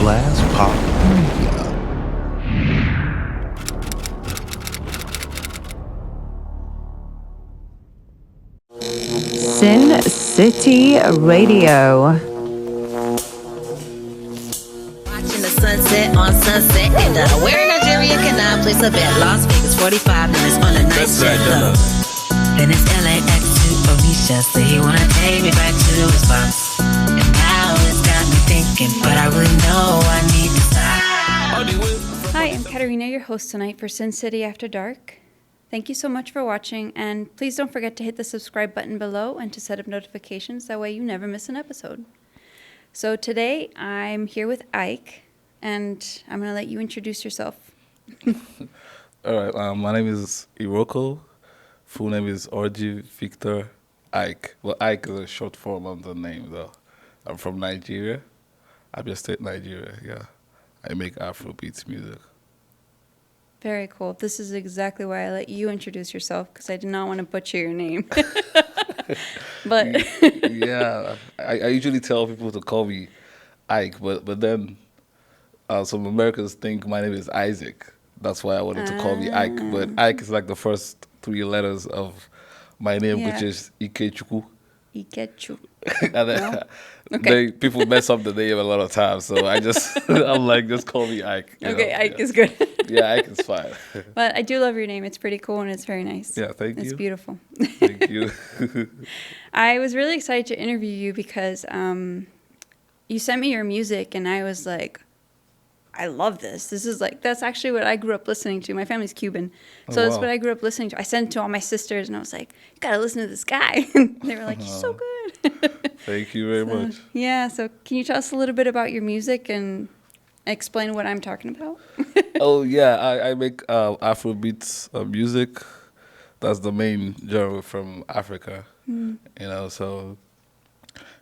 Blast Pop Media. Sin City Radio. Watching the sunset on Sunset and where in Nigeria can I place a bet? Las Vegas, 45 minutes on a night jet though. Then it's LAX to Alicia, say he wanna take me back to the spots. And now it's got me thinking, but I really know I need to stop. Hi, I'm Katerina, your host tonight for Sin City After Dark. Thank you so much for watching, and please don't forget to hit the subscribe button below and to set up notifications, that way you never miss an episode. So today I'm here with Ike, and I'm going to let you introduce yourself. All right, my name is Iroko. Full name is Orji Victor Ike. Well, Ike is a short form of the name, though. I'm from Nigeria, Abia State, Nigeria, yeah. I make Afrobeat music. Very cool. This is exactly why I let you introduce yourself, because I did not want to butcher your name. But Yeah, I usually tell people to call me Ike, but then some Americans think my name is Isaac. That's why I wanted to call me Ike. But Ike is like the first 3 letters of my name, Yeah. which is Ikechuku. Ikechu. And then No? Okay. people mess up the name a lot of times, so I'm like, just call me Ike. you Okay, know? Ike Yeah. is good. Yeah, Ike is fine. But I do love your name. It's pretty cool and it's very nice. Yeah, thank It's you. beautiful. Thank you. I was really excited to interview you because you sent me your music and I was like, I love this. This is like, that's actually what I grew up listening to. My family's Cuban. So that's wow. what I grew up listening to. I sent it to all my sisters and I was like, you gotta listen to this guy. And they were like, he's so good. Thank you very much. Yeah, so can you tell us a little bit about your music and explain what I'm talking about? Oh yeah, I make Afrobeat music. That's the main genre from Africa. You know, so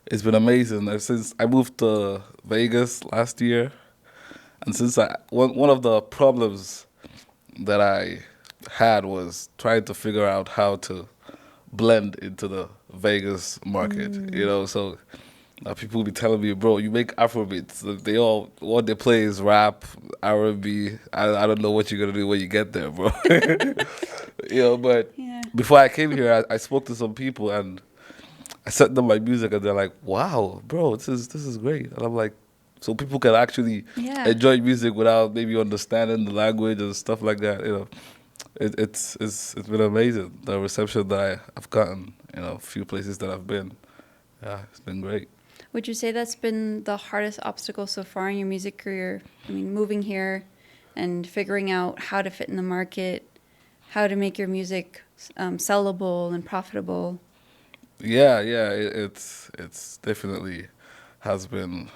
it's been amazing. Since I moved to Vegas last year, and since one of the problems that I had was trying to figure out how to blend into the Vegas market. You know, so people be telling me, bro, you make Afrobeats. They all, what they play is rap, R&B. I don't know what you're gonna do when you get there, bro. You know, but Yeah. before I came here, I spoke to some people and I sent them my music, and they're like, "Wow, bro, this is great." And I'm like, so people can actually Yeah. enjoy music without maybe understanding the language and stuff like that. You know, it's been amazing, the reception that I've gotten. You know, a few places that I've been. Yeah, it's been great. Would you say that's been the hardest obstacle so far in your music career? I mean, moving here and figuring out how to fit in the market, how to make your music sellable and profitable. Yeah, it's definitely has been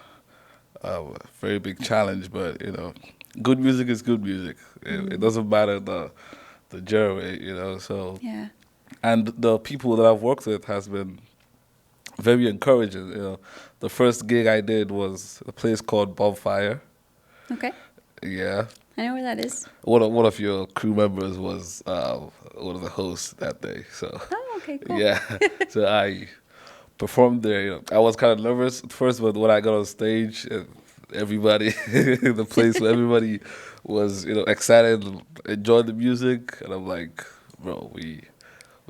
a very big challenge, but you know, good music is good music. It doesn't matter the genre, you know. So Yeah. and the people that I've worked with has been very encouraging. You know, the first gig I did was a place called Bonfire. Okay. Yeah, I know where that is. one of your crew members was one of the hosts that day. So Oh, okay, cool. yeah, so I performed there. You know, I was kind of nervous at first, but when I got on stage, everybody, the place where everybody was, you know, excited, enjoyed the music, and I'm like, bro, we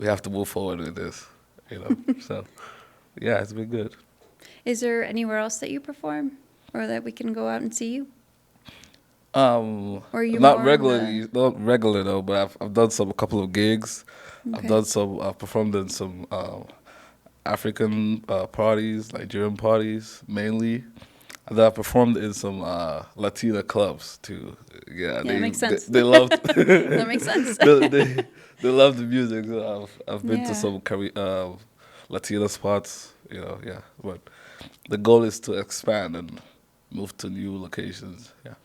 have to move forward with this, you know. So yeah, it's been good. Is there anywhere else that you perform or that we can go out and see you? Or are you Not more on regularly, not regular though, but I've done a couple of gigs. Okay. I've performed in some African parties, Nigerian parties mainly. And then I performed in some Latina clubs too. Yeah, it makes sense. They loved. That makes sense. they love the music. So I've been Yeah. to some Latina spots. You know, yeah. But the goal is to expand and move to new locations. Yeah.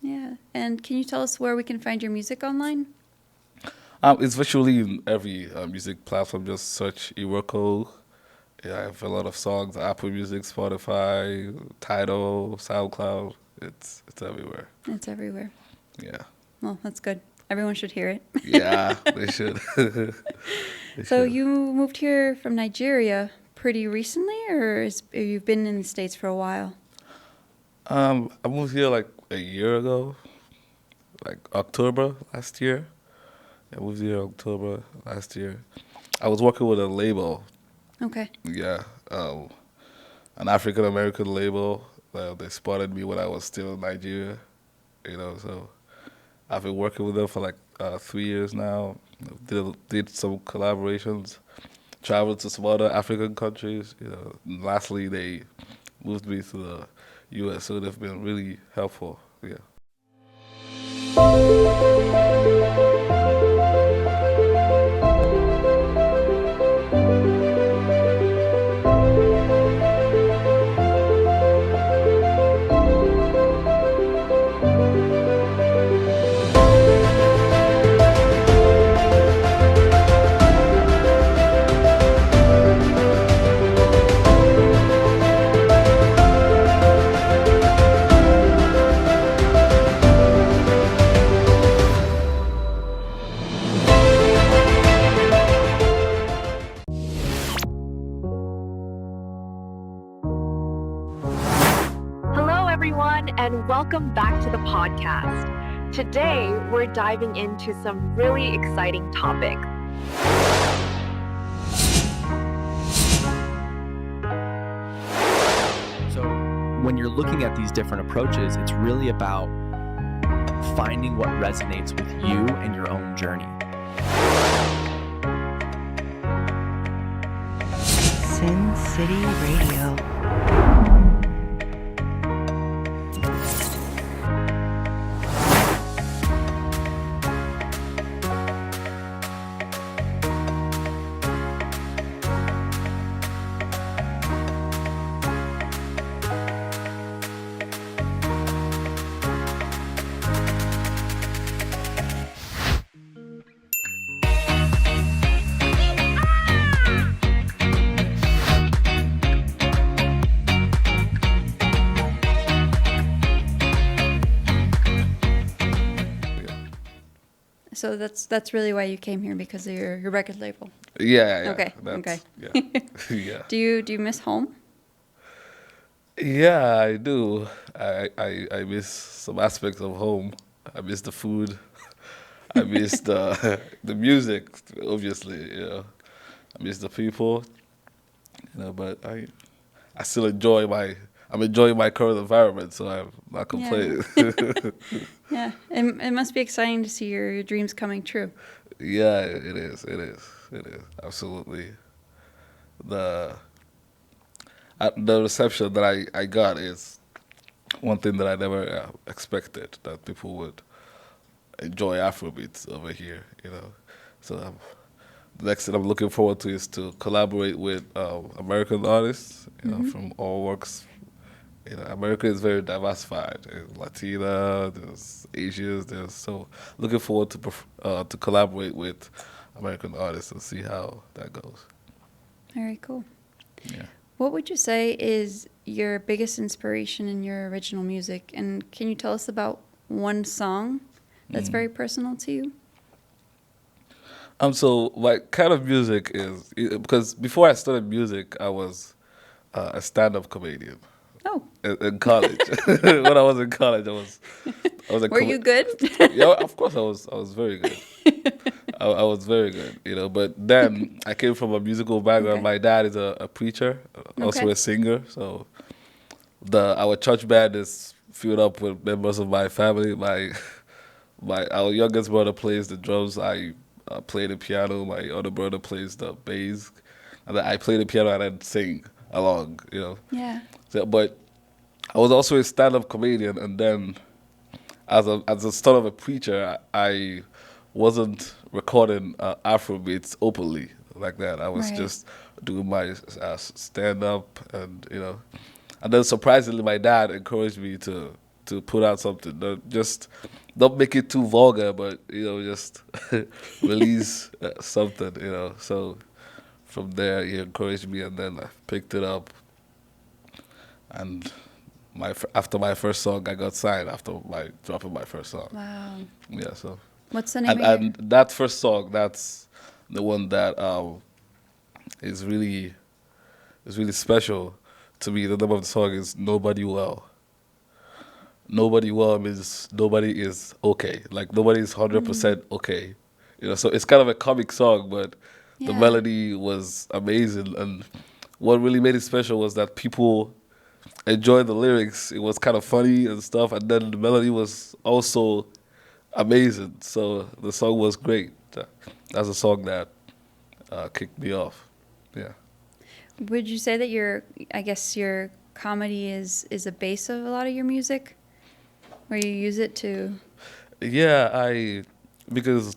Yeah. And can you tell us where we can find your music online? It's virtually in every music platform. Just search Iroko. Yeah, I have a lot of songs: Apple Music, Spotify, Tidal, SoundCloud. It's everywhere. It's everywhere. Yeah, Well, that's good. Everyone should hear it. yeah, they should. They So should. you moved here from Nigeria pretty recently, or you've been in the States for a while? I moved here like a year ago, like October last year. I moved here October last year. I was working with a label, Okay. yeah, an African American label. They spotted me when I was still in Nigeria, so I've been working with them for like 3 years now. Did some collaborations, traveled to some other African countries, And lastly, they moved me to the U.S., so they've been really helpful, yeah. Hello, everyone, and welcome back to the podcast. Today, we're diving into some really exciting topic. So when you're looking at these different approaches, it's really about finding what resonates with you and your own journey. Sin City Radio. So that's really why you came here, because of your record label. Yeah. Okay, That's, okay. Yeah. Yeah. Do you miss home? Yeah, I do. I miss some aspects of home. I miss the food. I miss the music, obviously. I miss the people. But I still I'm enjoying my current environment, so I'm not complaining. Yeah, it must be exciting to see your dreams coming true. Yeah, it is. It is. Absolutely. The reception that I got is one thing that I never expected, that people would enjoy Afrobeats over here, So the next thing I'm looking forward to is to collaborate with American artists, from all walks. America is very diversified. There's Latina, there's Asians, so looking forward to collaborate with American artists and see how that goes. Very cool. Yeah. What would you say is your biggest inspiration in your original music? And can you tell us about one song that's very personal to you? So my kind of music is, because before I started music, I was a stand-up comedian. Oh, In college. When I was in college, I was were you good? Yeah, of course I was very good. I was very good, but then I came from a musical background. Okay. My dad is a preacher, also Okay. a singer, so our church band is filled up with members of my family. Our youngest brother plays the drums. I play the piano. My other brother plays the bass, and then I play the piano and then sing along. Yeah. So, but I was also a stand-up comedian, and then as a sort of a preacher, I wasn't recording Afrobeats openly like that. I was Right. just doing my stand-up, and and then surprisingly, my dad encouraged me to put out something. Don't make it too vulgar, but just release something. So from there, he encouraged me, and then I picked it up. And after my first song, I got signed after dropping my first song. Wow. Yeah, so. What's the name And that first song, that's the one that is really special to me. The name of the song is Nobody Well. nobody well means nobody is okay. Like nobody is 100% okay. You know, so it's kind of a comic song, but the Yeah. melody was amazing. And what really made it special was that people enjoyed the lyrics. It was kind of funny and stuff, and then the melody was also amazing. So the song was great. That's a song that kicked me off. Yeah. Would you say that your comedy is a base of a lot of your music, where you use it to? Yeah, because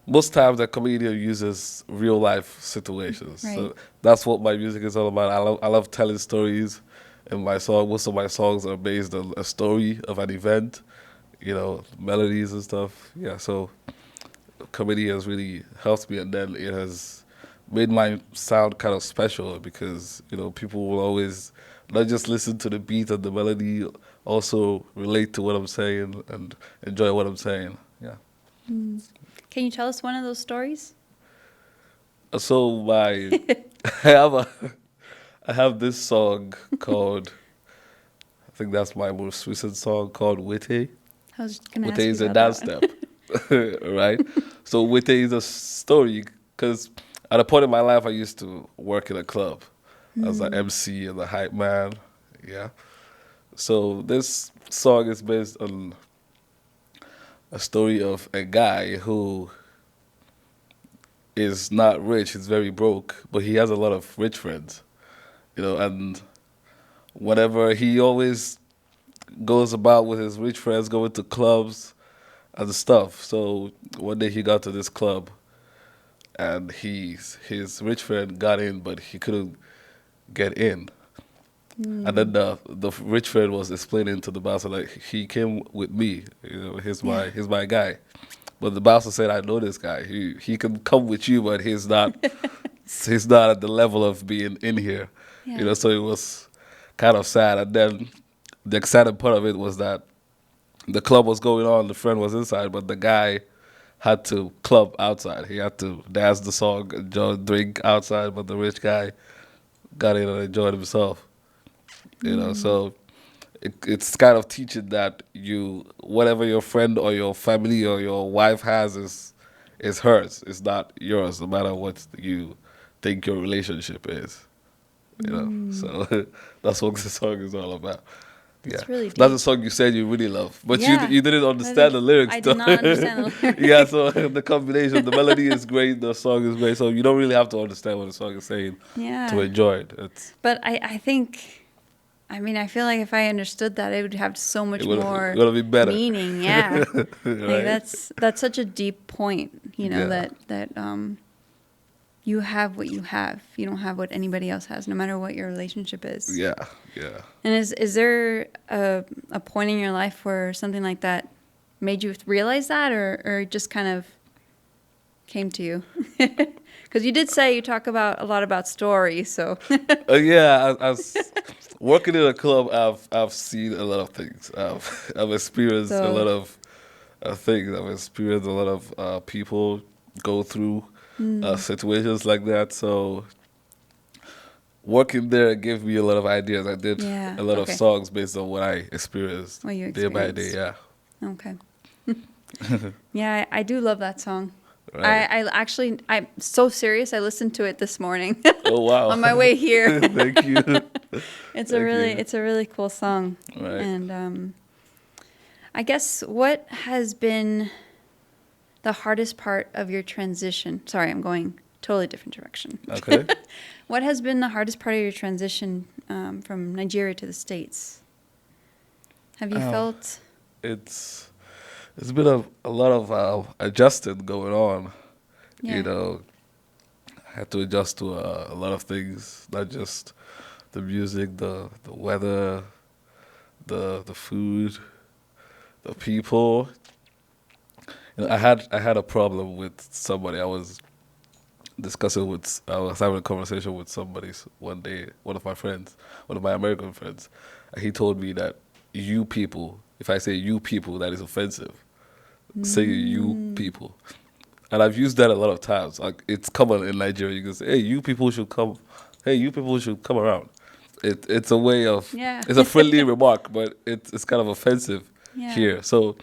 most times a comedian uses real life situations. Right. So that's what my music is all about. I love telling stories, and most of my songs are based on a story of an event, you know, melodies and stuff. Yeah, so comedy has really helped me, and then it has made my sound kind of special because, you know, people will always not just listen to the beat and the melody, also relate to what I'm saying and enjoy what I'm saying. Yeah. Can you tell us one of those stories? So I have this song called, I think that's my most recent song, called Wite. I was gonna ask Wite you is a about dance that one. step, right? So Wite is a story because at a point in my life I used to work in a club as an MC and a hype man. Yeah. So this song is based on a story of a guy who is not rich, he's very broke, but he has a lot of rich friends, you know, and whenever he always goes about with his rich friends, going to clubs and stuff. So one day he got to this club and his rich friend got in, but he couldn't get in. And then the rich friend was explaining to the bouncer, like, he came with me, you know, he's my guy. But the bouncer said, I know this guy. He can come with you, but he's not at the level of being in here. Yeah. You know, so it was kind of sad. And then the exciting part of it was that the club was going on, the friend was inside, but the guy had to club outside. He had to dance the song, enjoy, drink outside, but the rich guy got in and enjoyed himself. You know, so it's kind of teaching that whatever your friend or your family or your wife has is hers. It's not yours, no matter what you think your relationship is. You know, so that's what the song is all about. It's really That's a deep. song you said you really love, but Yeah. you didn't understand the lyrics. I though. did not understand the lyrics. Yeah, so the combination, the melody is great, the song is great, so you don't really have to understand what the song is saying Yeah. to enjoy it. But I think, I mean, I feel like if I understood that, it would have so much more It would be better. meaning. Yeah, Right? like that's such a deep point. You know, Yeah. that you have what you have. You don't have what anybody else has, no matter what your relationship is. Yeah, yeah. And is there a point in your life where something like that made you realize that, or it just kind of came to you? Because you did say you talk a lot about stories, so. Yeah, as working in a club, I've seen a lot of things. I've experienced a lot of things. I've experienced a lot of people go through situations like that. So working there gave me a lot of ideas. I did a lot of songs based on what I experienced What you day by day. Yeah. Okay. Yeah, I do love that song. Right. I'm so serious. I listened to it this morning. Oh wow! On my way here. Thank you. It's Thank a really cool song. Right. And I guess what has been the hardest part of your transition? Sorry, I'm going totally different direction. Okay. What has been the hardest part of your transition from Nigeria to the States? Have you felt? It's been a lot of adjusting going on. Yeah. You know, I had to adjust to a lot of things, not just the music, the weather, the food, the people. You know, I had a problem with somebody. I was having a conversation with somebody one day, one of my American friends, and he told me that you people, if I say you people, that is offensive. Say you people. And I've used that a lot of times. Like, it's common in Nigeria. You can say, hey, you people should come around. it's a way of Yeah. it's a friendly remark, but it's kind of offensive Yeah. here. So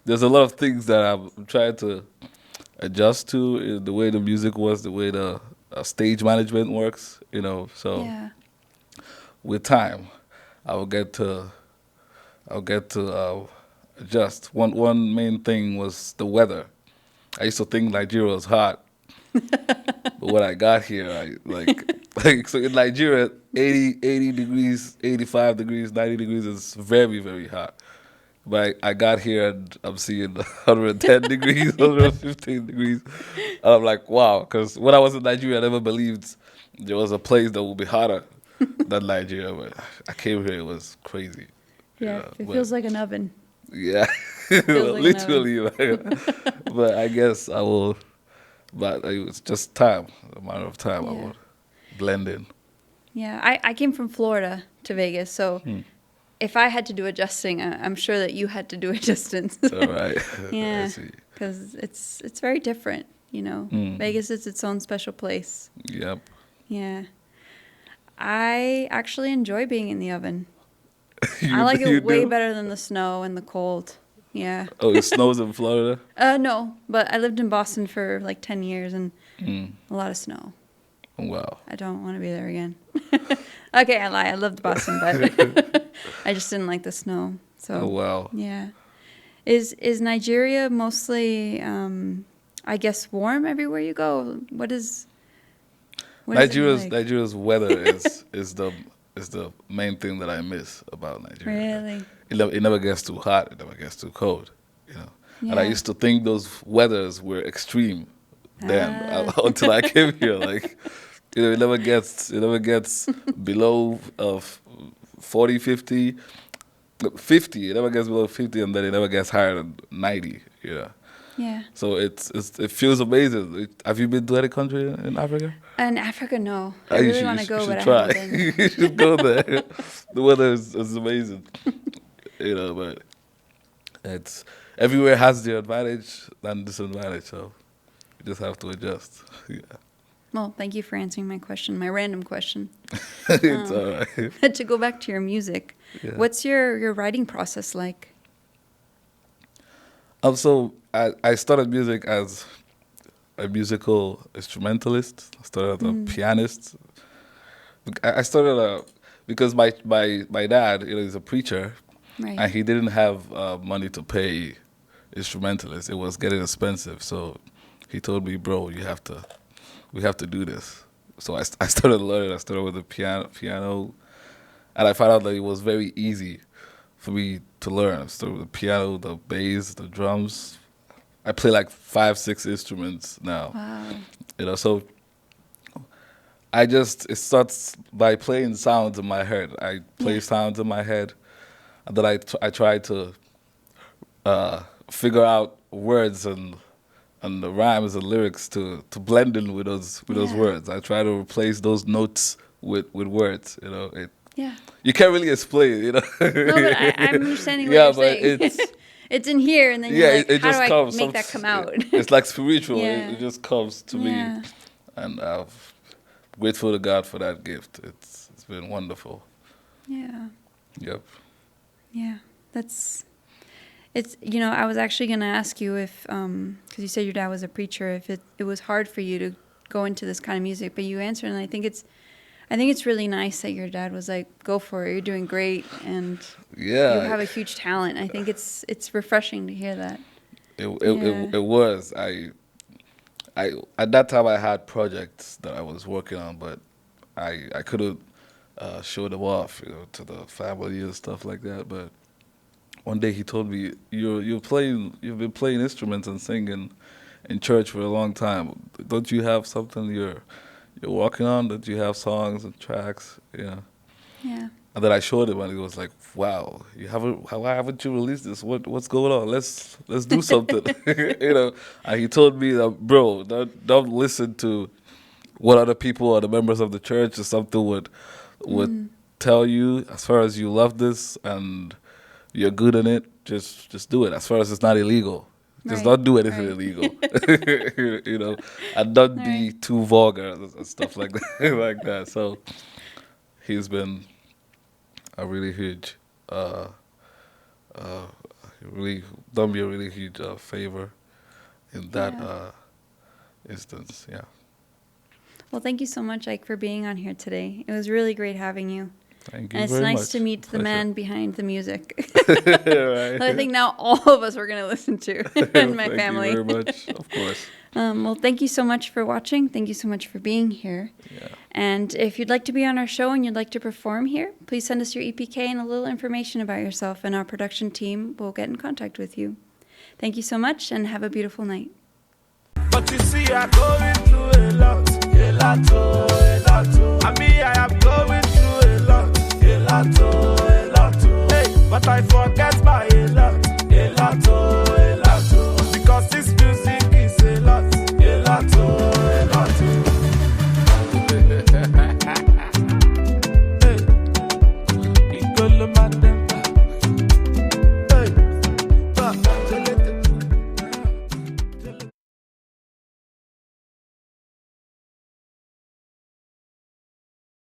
there's a lot of things that I'm trying to adjust to, the way the music was, the way the stage management works, So Yeah. with time, I'll get to adjust. One main thing was the weather. I used to think Nigeria was hot, but when I got here, so in Nigeria, 80 degrees, 85 degrees, 90 degrees is very, very hot. But I got here and I'm seeing 110 degrees, 115 degrees. And I'm like, wow, because when I was in Nigeria, I never believed there was a place that would be hotter than Nigeria. But I came here, it was crazy. Yeah. It feels like an oven. Yeah, Feels like literally. But I guess I will. But it's just time, a matter of time. I Yeah. will blend in. Yeah. I came from Florida to Vegas, so if I had to do adjusting, I'm sure that you had to do adjustments. All right. Yeah. I see. Because it's very different, Vegas is its own special place. Yep. Yeah. I actually enjoy being in the oven. You- I like you it way do? better than the snow and the cold. Yeah. Oh, it snows in Florida? No, but I lived in Boston for like 10 years and a lot of snow. Wow. I don't want to be there again. Okay, I lie. I loved Boston, but I just didn't like the snow. So Oh, wow. yeah. Is Nigeria mostly, I guess, warm everywhere you go? What is it like? Nigeria's weather is the main thing that I miss about Nigeria. Really? It never gets too hot. It never gets too cold. And I Yeah. used to think those weathers were extreme then until I came here. Like, it never gets below 40, 50. 50. It never gets below 50, and then it never gets higher than 90. Yeah. So it feels amazing. Have you been to any country in Africa? In Africa, no. I You really should- want to you go, should but I try. haven't been. You should go there. The weather is amazing. But it's everywhere has their advantage and disadvantage. So you just have to adjust. Yeah, Well, thank you for answering my question, my random question. it's all right. To go back to your music, Yeah. what's your writing process like? So I started music as a musical instrumentalist. I started as a pianist. I started because my dad, is a preacher, Right. and he didn't have money to pay instrumentalists. It was getting expensive, so he told me, "Bro, we have to do this." So I started learning. I started with the piano, and I found out that it was very easy for me to learn. I started with the piano, the bass, the drums. I play like 5, 6 instruments now. Wow. So it starts by playing sounds in my head. I play sounds in my head, and then I try to figure out words and the rhymes and lyrics to blend in with those words. I try to replace those notes with words. Yeah. You can't really explain it. No, but I'm understanding what Yeah, you're but saying. It's in here, and then you're like, it how just do I comes. make that come out? It's like spiritual. Yeah. It just comes to me, Yeah. and I'm grateful to God for that gift. It's been wonderful. Yeah. Yep. Yeah. It's I was actually going to ask you if, because you said your dad was a preacher, if it was hard for you to go into this kind of music, but you answered, and I think it's really nice that your dad was like, go for it, you're doing great, and Yeah. you have a huge talent. I think it's refreshing to hear that. It was. I at that time I had projects that I was working on, but I couldn't show them off, to the family and stuff like that. But one day he told me, you've been playing instruments and singing in church for a long time. Don't you have something you're working on? Don't you have songs and tracks? Yeah. And then I showed him, and he was like, "Wow, why haven't you released this? What's going on? Let's do something." And he told me that, "Bro, don't listen to what other people or the members of the church or something would tell you. As far as you love this and you're good in it, just do it. As far as it's not illegal, just Right, don't do anything right. illegal, and don't be too vulgar and stuff like that, like that." So he's been a really huge, really done me a really huge favor in that instance. Yeah. Well, thank you so much, Ike, for being on here today. It was really great having you. Thank you And it's very much. nice to meet the Pleasure. man behind the music. Right. I think now all of us are going to listen to, and my family. Thank you very much, of course. Well, thank you so much for watching. Thank you so much for being here. Yeah. And if you'd like to be on our show and you'd like to perform here, please send us your EPK and a little information about yourself, and our production team will get in contact with you. Thank you so much, and have a beautiful night. But you see, I'm going through a lot.